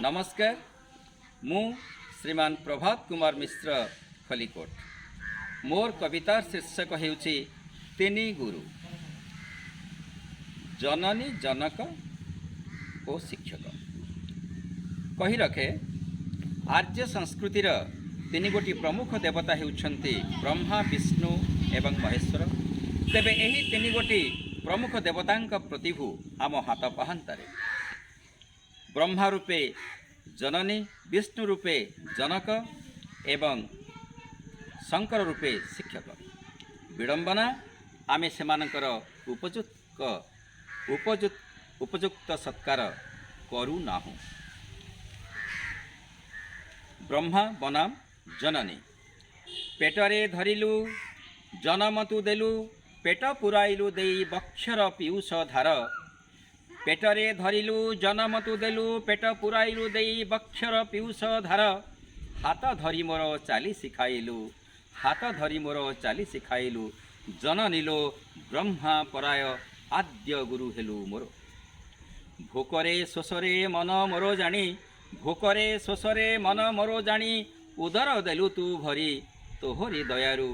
नमस्कार मु श्रीमान प्रभात कुमार मिश्र खलिकोट मोर कवितार शीर्षक हेउछि तीनी गुरु जननी जनक और शिक्षक कही रखे आर्य संस्कृतिर तीन गोटी प्रमुख देवता हेउछन्ति ब्रह्मा विष्णु एवं महेश्वर। तेबे एही तीन गोटी प्रमुख देवतांक प्रतिभू आम हाथ पाहांतारे ब्रह्मा रूपे जननी विष्णु रूपे जनक एवं शंकर रूपे शिक्षक। विडंबना आमे सेमानकर उपयुक्त सत्कार करू नाहु। ब्रह्मा बनाम जननी पेटरे धरिलु जन्म तु देलु पेट पुराइलु देई बक्षर पीयूष धार। पेटरे धरिलु जन्म तु देलु पेट पुराइलु देई बक्षर पीयूष धार। हाथ धरी मोर चाली शिखाइलु हाथ धरी मोर चाली शिखाइलु जननीलो ब्रह्मा पराय आद्य गुरु हेलु मोर। भोकरे शोषरे मन मोर जानी भोकरे शोषरे मन मोर जानी उदर देलु तू भरी तोहरी दयारु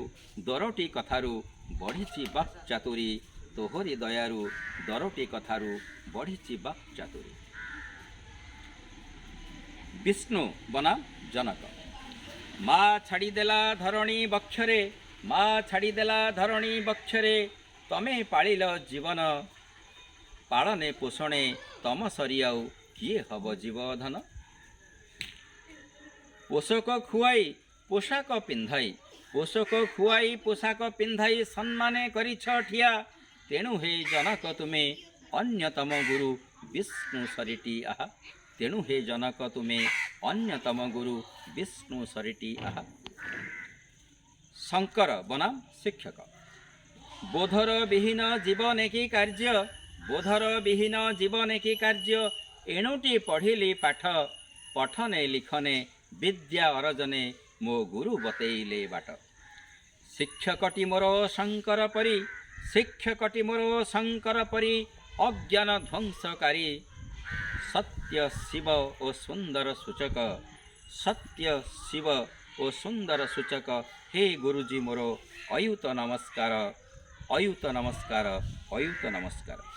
दरटी कथारु बढ़ी बाक चातुरी तोहरी दयारु दरटी कथारु बढ़ी बाक चातुरी। विष्णु बना जनक माँ छाड़देला धरणी बक्षरे माँ छाड़देला धरणी बक्षरे तमे पालिल जीवन पालने पोषणे तम सरी आउ किए हब जीवधन। पोषक खुआई पोशाक पिंधाई पोषक खुआई पोशाक पिंधाई सम्माने करिछ ठिया तेणु हे जनक तुमे अन्यतम गुरु विष्णु सरिटी आहा तेणु हे जनक तुमे अन्यतम गुरु विष्णु सरिटी आहा। शंकर बनाम शिक्षक बोधर विहीन जीवन की कार्य बोधर विहीन जीवन की कार्य एणुटी पढ़िली पाठ पठने लिखने विद्या अर्जने मो गुरु बतेइले बाट। शिक्षकटी मोर शंकर परी शिक्षकटी मोर शंकर परी अज्ञान ध्वंसकारी सत्य शिव ओ सुंदर सूचक सत्य शिव ओ सुंदर सूचक हे गुरुजी मोर अयुत नमस्कार अयुत नमस्कार अयुत नमस्कार।